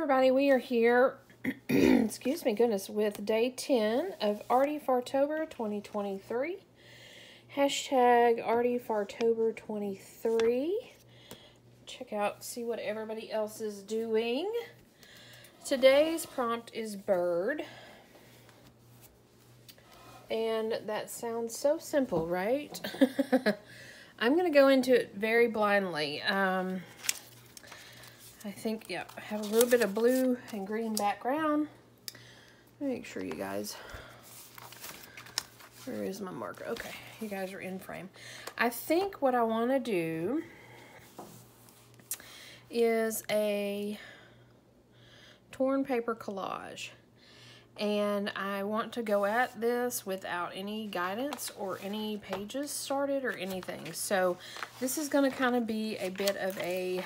everybody, we are here, excuse me, goodness, with day 10 of Arty Fartober 2023. Hashtag Arty Fartober 23. Check out, see what everybody else is doing. Today's prompt is bird. And that sounds so simple, right? I'm going to go into it very blindly. I think, yeah, I have a little bit of blue and green background. Let me make sure you guys, where is my marker? Okay, you guys are in frame. I think what I want to do is a torn paper collage. And I want to go at this without any guidance or any pages started or anything. So this is going to kind of be a bit of a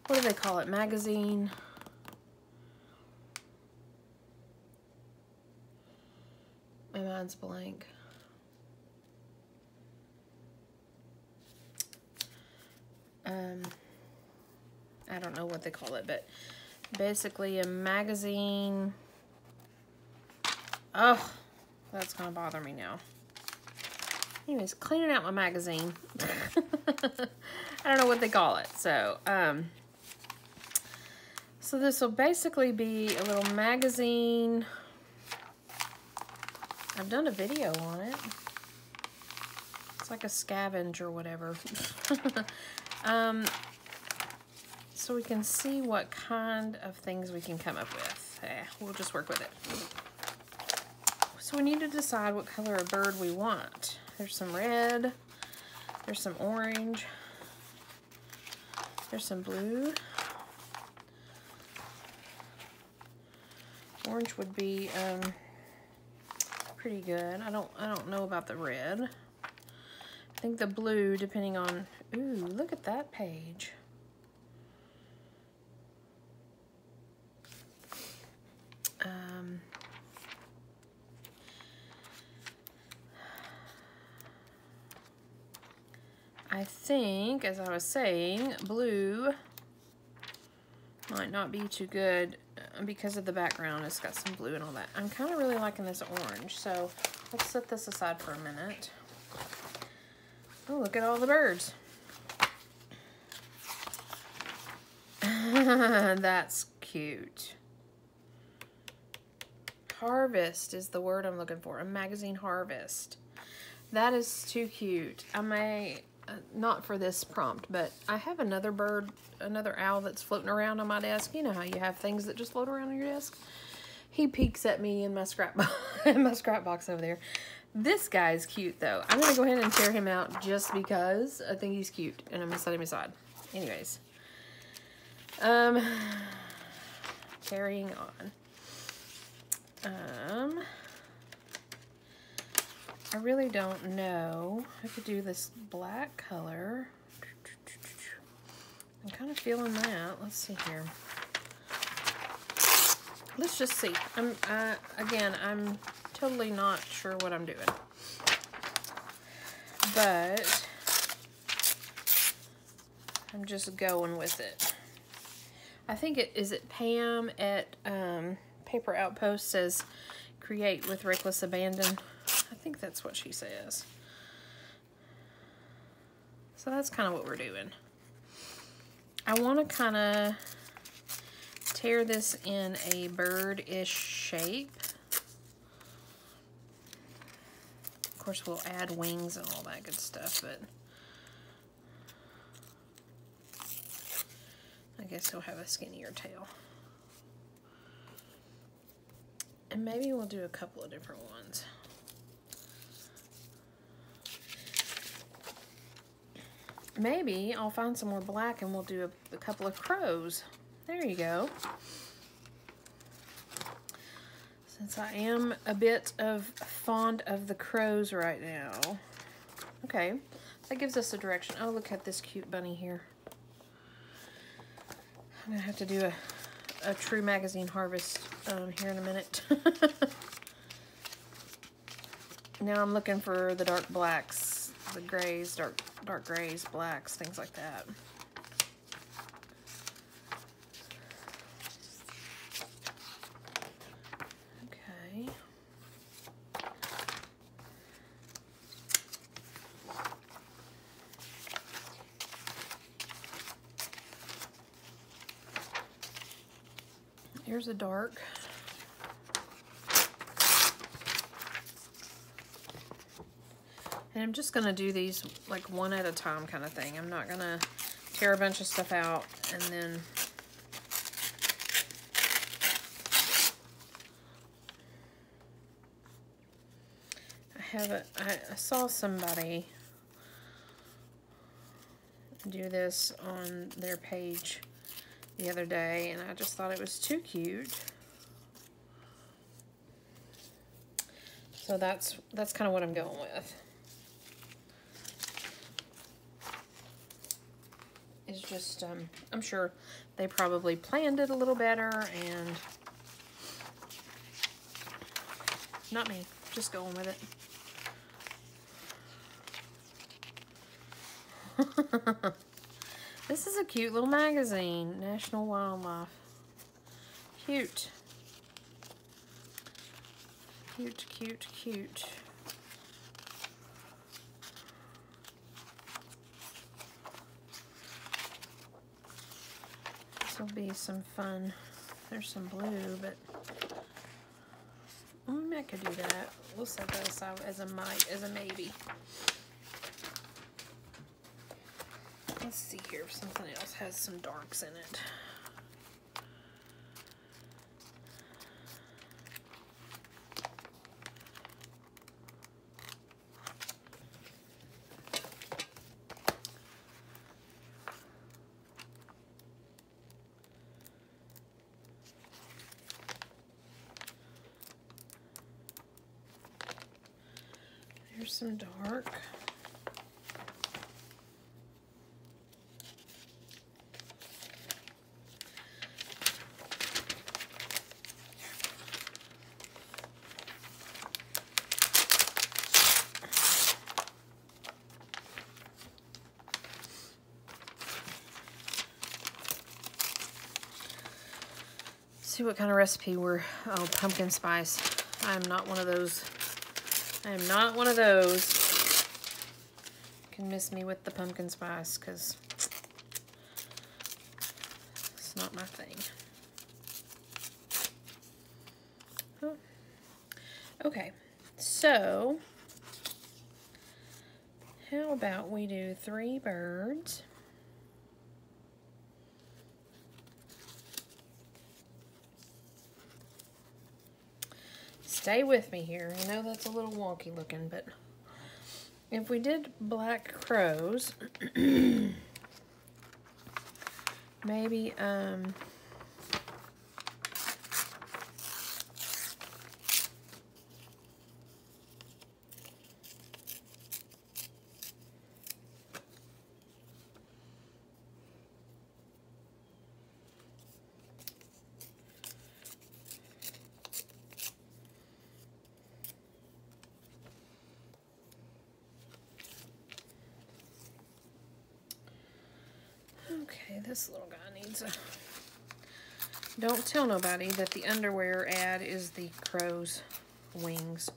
what do they call it? Magazine. My mind's blank. I don't know what they call it, but basically a magazine. Oh, that's gonna bother me now. Anyways, cleaning out my magazine. I don't know what they call it. So, so this will basically be a little magazine. I've done a video on it. It's like a scavenge or whatever. So we can see what kind of things we can come up with. We'll just work with it. So we need to decide what color of bird we want. There's some red, there's some orange, there's some blue. Orange would be pretty good. I don't know about the red. I think the blue, depending on, ooh, look at that page. I think, as I was saying, blue might not be too good because of the background. It's got some blue and all that. I'm kind of really liking this orange, so let's set this aside for a minute. Oh, look at all the birds. That's cute. Harvest is the word I'm looking for. A magazine harvest. That is too cute. I may, not for this prompt, but I have another bird, another owl that's floating around on my desk. You know how you have things that just float around on your desk? He peeks at me in my scrap box over there. This guy's cute though. I'm gonna go ahead and tear him out just because I think he's cute, and I'm gonna set him aside. Anyways, carrying on. I really don't know. I could do this black color. I'm kind of feeling that. Let's see here. Let's just see. Again, I'm totally not sure what I'm doing. But I'm just going with it. I think is it Pam at Paper Outpost says, create with reckless abandon. I think that's what she says. So that's kind of what we're doing. I want to kind of tear this in a bird-ish shape. Of course, we'll add wings and all that good stuff, but I guess he'll have a skinnier tail. And maybe we'll do a couple of different ones. Maybe I'll find some more black and we'll do a couple of crows. There you go. Since I am a bit fond of the crows right now. Okay, that gives us a direction. Oh, look at this cute bunny here. I'm gonna have to do a true magazine harvest here in a minute. Now I'm looking for the dark blacks the grays, dark grays, blacks, things like that. Okay. Here's a dark. And I'm just going to do these like one at a time kind of thing. I'm not going to tear a bunch of stuff out and then I saw somebody do this on their page the other day, and I just thought it was too cute. So that's kind of what I'm going with. It's just, I'm sure they probably planned it a little better, and not me, just going with it. This is a cute little magazine, National Wildlife. Cute. Cute, cute, cute. This will be some fun. There's some blue, but I could do that. We'll set that aside as a maybe. Let's see here if something else has some darks in it. Here's some dark. See what kind of recipe we're, oh, pumpkin spice. I am not one of those. I am not one of those. You can miss me with the pumpkin spice because it's not my thing. Oh. Okay, so how about we do 3 birds? Stay with me here. I know that's a little wonky looking, but if we did black crows, maybe, okay, this little guy needs a... Don't tell nobody that the underwear ad is the crow's wings.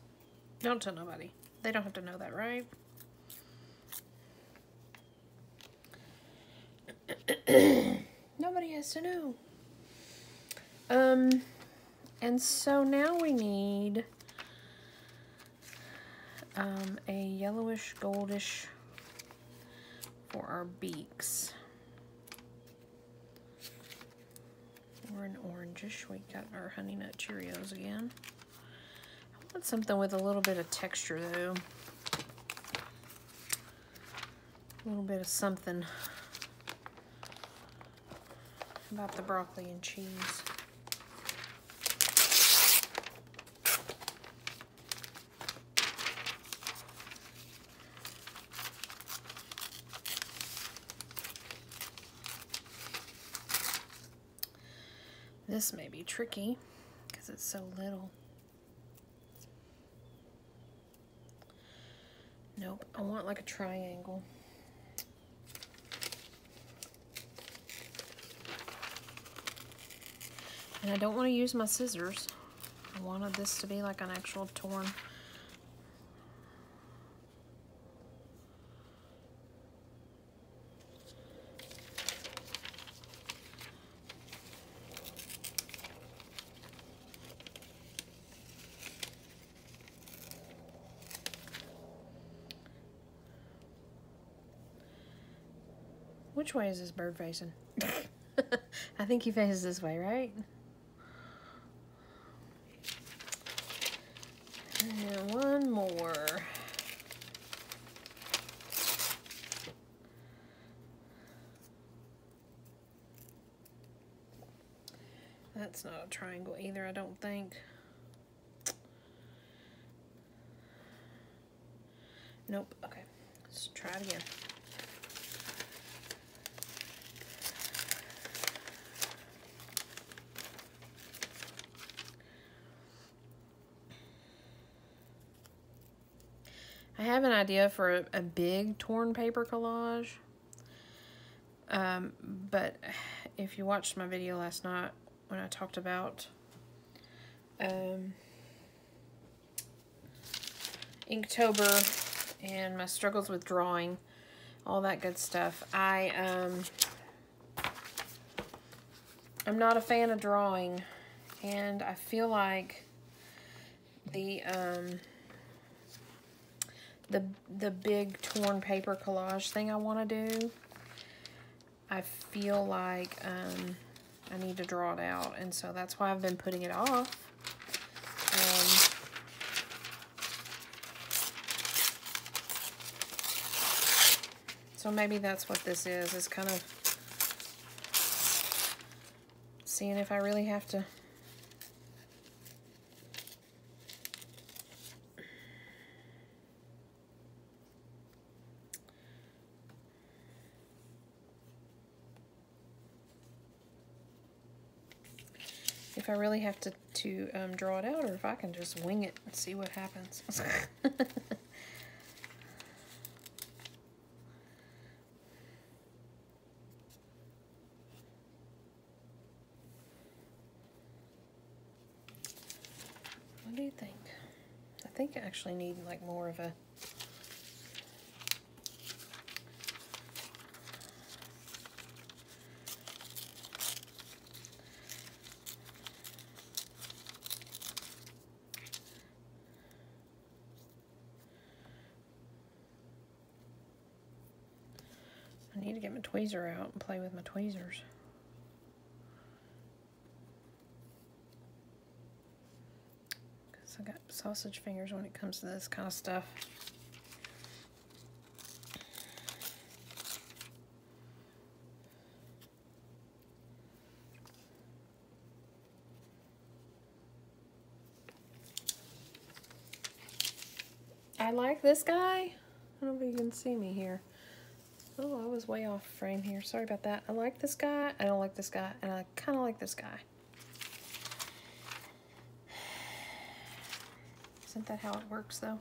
Don't tell nobody. They don't have to know that, right? Nobody has to know. And so now we need a yellowish, goldish for our beaks. Or an orangish. We got our Honey Nut Cheerios again. I want something with a little bit of texture though. A little bit of something about the broccoli and cheese. This may be tricky because it's so little. Nope, I want like a triangle. And I don't want to use my scissors. I wanted this to be like an actual torn. Which way is this bird facing? I think he faces this way, right? And one more. That's not a triangle either, I don't think. Nope, okay. Let's try it again. I have an idea for a big torn paper collage. But if you watched my video last night when I talked about Inktober and my struggles with drawing, all that good stuff, I'm not a fan of drawing, and I feel like the big torn paper collage thing I want to do, I feel like I need to draw it out, and so that's why I've been putting it off. So maybe that's what this is kind of seeing if I really have to. If I really have to draw it out, or if I can just wing it and see what happens. What do you think? I think I actually need like more of a I need to get my tweezer out and play with my tweezers. Because I got sausage fingers when it comes to this kind of stuff. I like this guy. I don't know if you can see me here. Oh, I was way off frame here. Sorry about that. I like this guy, I don't like this guy, and I kind of like this guy. Isn't that how it works, though?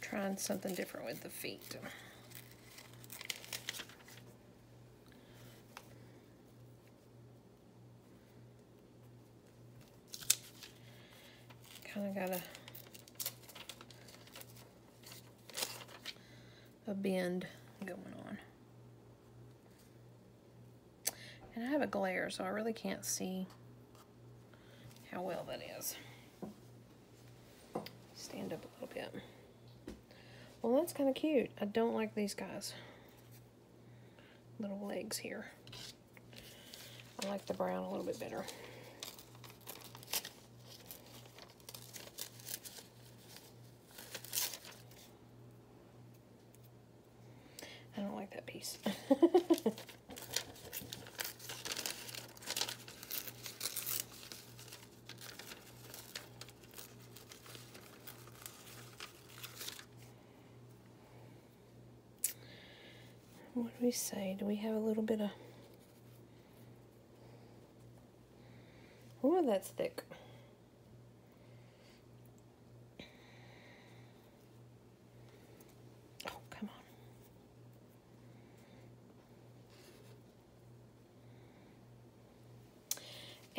Trying something different with the feet. Kind of got a bend going on. And I have a glare, so I really can't see how well that is. Stand up a little bit. Well, that's kind of cute. I don't like these guys. Little legs here. I like the brown a little bit better. I don't like that piece. What do we say? Do we have a little bit of... Oh, that's thick.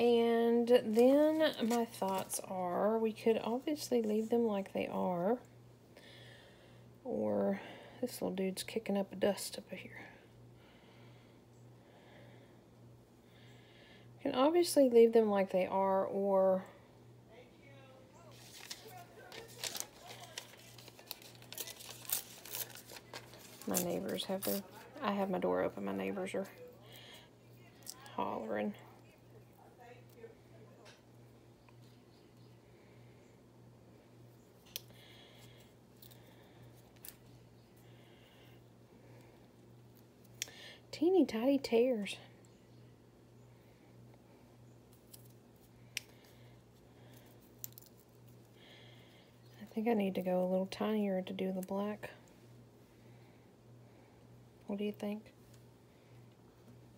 And then my thoughts are, we could obviously leave them like they are, or this little dude's kicking up a dust up here. You can obviously leave them like they are, or my neighbors have their, I have my door open, my neighbors are hollering. Teeny tiny tears. I think I need to go a little tinier to do the black. What do you think?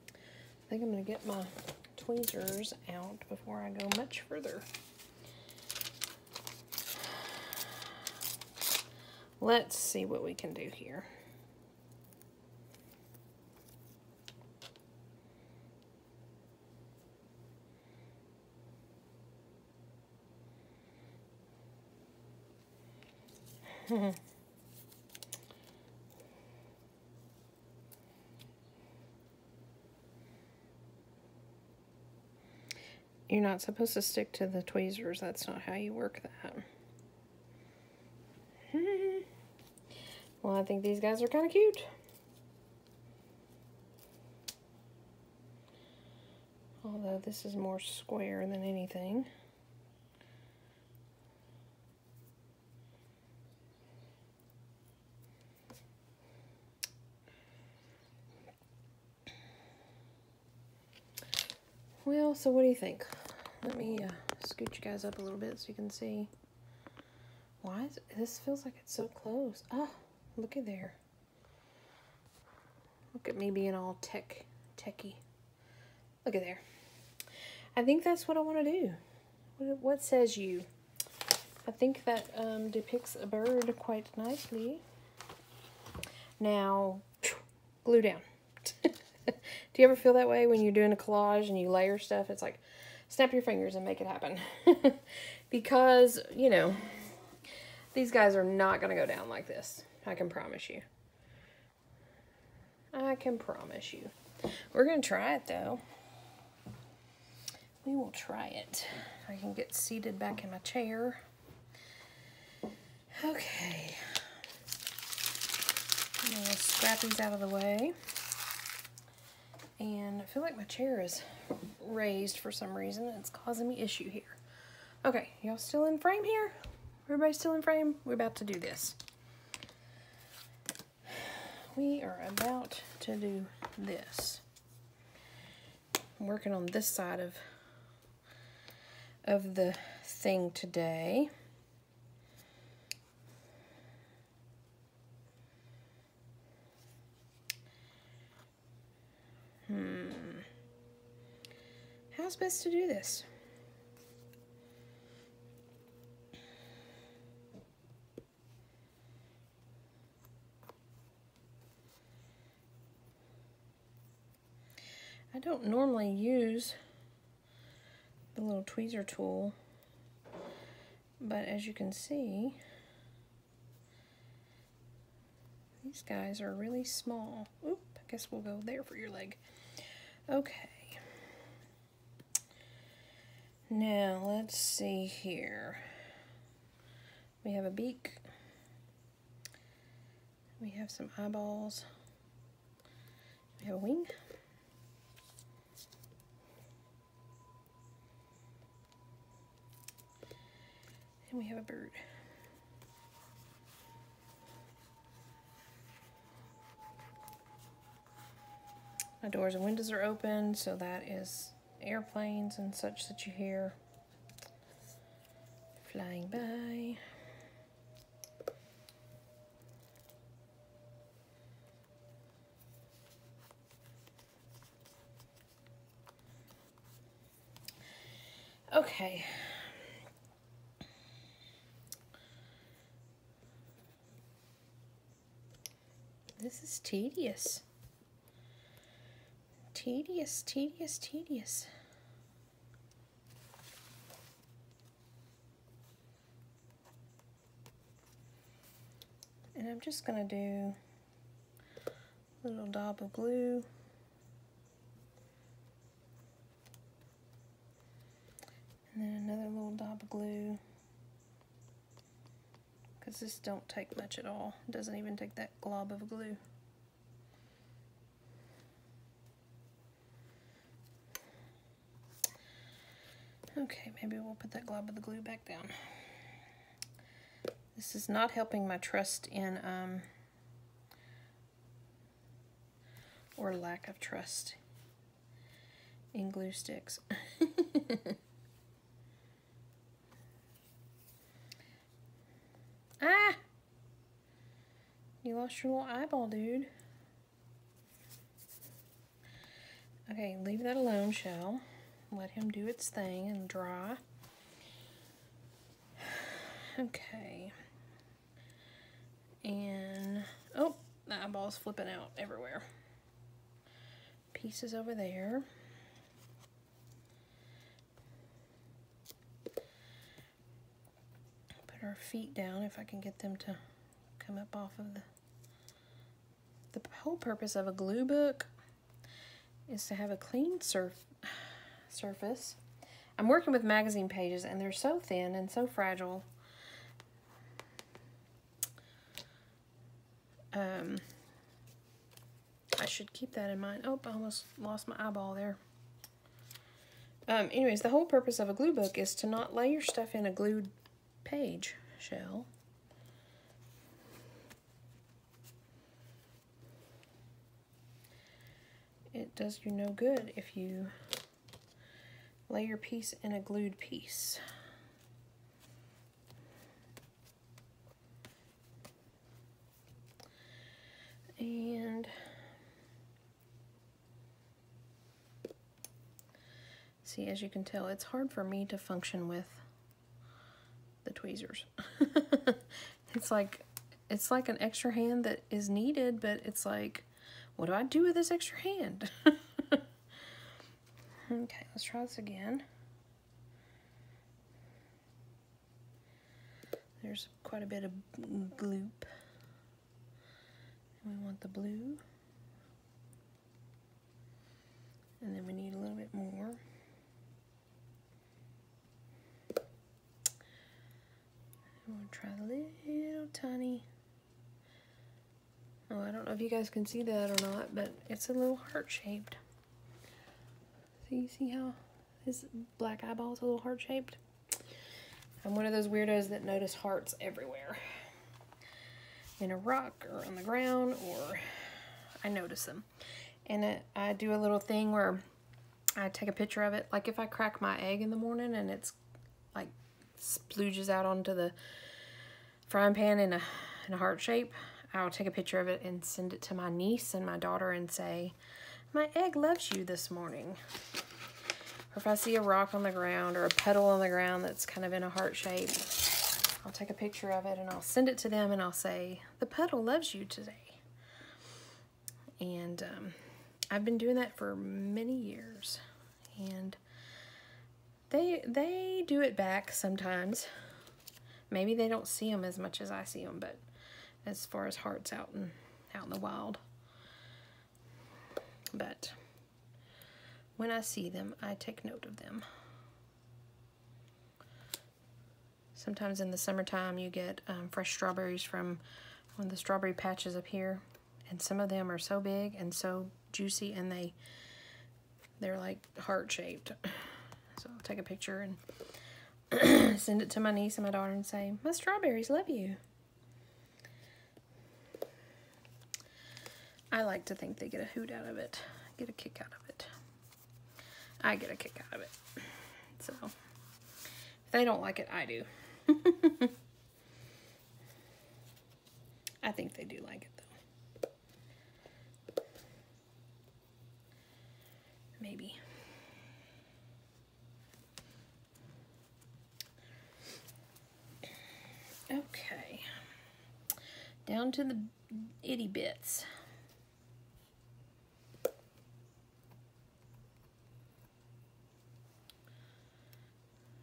I think I'm going to get my tweezers out before I go much further. Let's see what we can do here. You're not supposed to stick to the tweezers. That's not how you work that. Well, I think these guys are kind of cute. Although this is more square than anything. Well, so what do you think? Let me scoot you guys up a little bit so you can see. Why is this feels like it's so close. Oh, look at there. Look at me being all techy. Look at there. I think that's what I want to do. What says you? I think that depicts a bird quite nicely. Now, glue down. Do you ever feel that way when you're doing a collage and you layer stuff? It's like, snap your fingers and make it happen. Because, you know, these guys are not going to go down like this. I can promise you. I can promise you. We're going to try it, though. We will try it. I can get seated back in my chair. Okay. I'm going to scrap these out of the way. And I feel like my chair is raised for some reason. It's causing me issue here. Okay, y'all still in frame here? Everybody still in frame? We're about to do this. We are about to do this. I'm working on this side of the thing today. How's best to do this? I don't normally use the little tweezer tool, but as you can see, these guys are really small. Oop, I guess we'll go there for your leg. Okay. Now, let's see here. We have a beak. We have some eyeballs. We have a wing. And we have a bird. My doors and windows are open, so that is airplanes and such that you hear flying by. Okay. This is tedious. Tedious. And I'm just going to do a little dab of glue. And then another little dab of glue. Because this don't take much at all. It doesn't even take that glob of glue. Okay, maybe we'll put that glob of the glue back down. This is not helping my trust in, or lack of trust in glue sticks. Ah! You lost your little eyeball, dude. Okay, leave that alone, Shell. Let him do its thing and dry. Okay. And, oh, the eyeball's flipping out everywhere. Pieces over there. Put our feet down if I can get them to come up off of the whole purpose of a glue book is to have a clean surface. I'm working with magazine pages and they're so thin and so fragile. I should keep that in mind. Oh, I almost lost my eyeball there. Anyways, the whole purpose of a glue book is to not lay your stuff in a glued page, Shell. It does you no good if you lay your piece in a glued piece. And see, as you can tell, it's hard for me to function with the tweezers. It's like an extra hand that is needed, but it's like, what do I do with this extra hand? Okay, let's try this again. There's quite a bit of gloop. We want the blue. And then we need a little bit more. We'll try the little tiny. Oh, I don't know if you guys can see that or not, but it's a little heart-shaped. So you see how his black eyeball is a little heart-shaped? I'm one of those weirdos that notice hearts everywhere. In a rock or on the ground, or I notice them. And I do a little thing where I take a picture of it. Like if I crack my egg in the morning and it's like splooges out onto the frying pan in a heart shape, I'll take a picture of it and send it to my niece and my daughter and say, my egg loves you this morning. Or if I see a rock on the ground or a petal on the ground that's kind of in a heart shape, I'll take a picture of it and I'll send it to them and I'll say, the petal loves you today. And I've been doing that for many years. And they do it back sometimes. Maybe they don't see them as much as I see them, but as far as hearts out in the wild. But when I see them, I take note of them. Sometimes in the summertime you get fresh strawberries from one of the strawberry patches up here, and some of them are so big and so juicy, and they're like heart-shaped. So I'll take a picture and send it to my niece and my daughter and say, my strawberries love you. I like to think they get a hoot out of it, get a kick out of it. I get a kick out of it. So if they don't like it, I do. I think they do like it though. Maybe. Okay. Down to the itty bits.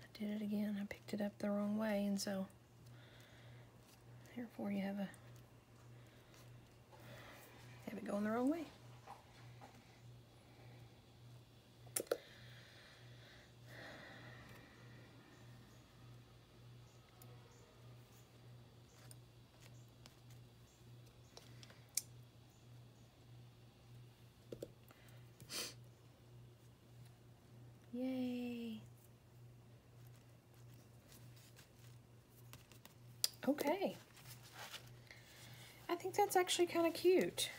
I did it again. I picked it up the wrong way, and so therefore you have a going the wrong way. Yay. Okay. I think that's actually kind of cute.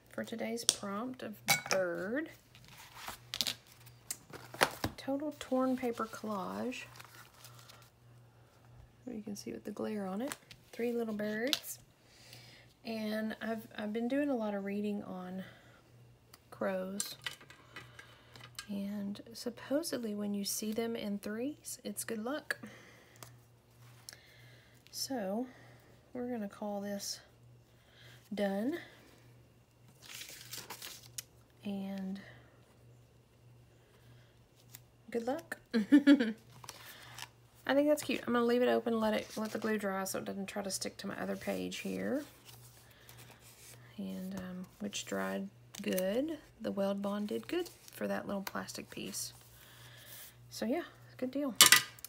For today's prompt of bird, total torn paper collage. You can see with the glare on it. 3 little birds. And I've been doing a lot of reading on crows. And supposedly when you see them in threes, it's good luck. So we're gonna call this done. And good luck. I think that's cute. I'm gonna leave it open, let the glue dry so it doesn't try to stick to my other page here. And which dried good. The weld bond did good for that little plastic piece. So yeah, good deal.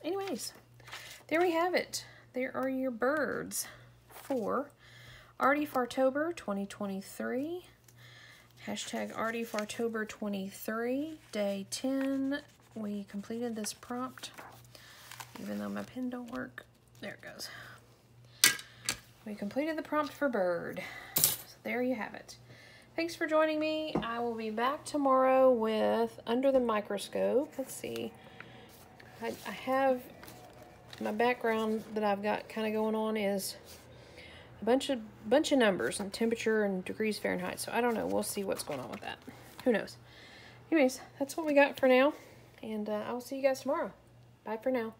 Anyways, there we have it. There are your birds for Arty Fartober 2023. Hashtag Arty Fartober 23, day 10. We completed this prompt, even though my pen don't work. There it goes. We completed the prompt for bird. So there you have it. Thanks for joining me. I will be back tomorrow with Under the Microscope. Let's see. I have my background that I've got kind of going on is a bunch of numbers and temperature and degrees Fahrenheit. So I don't know. We'll see what's going on with that. Who knows? Anyways, that's what we got for now. And I will see you guys tomorrow. Bye for now.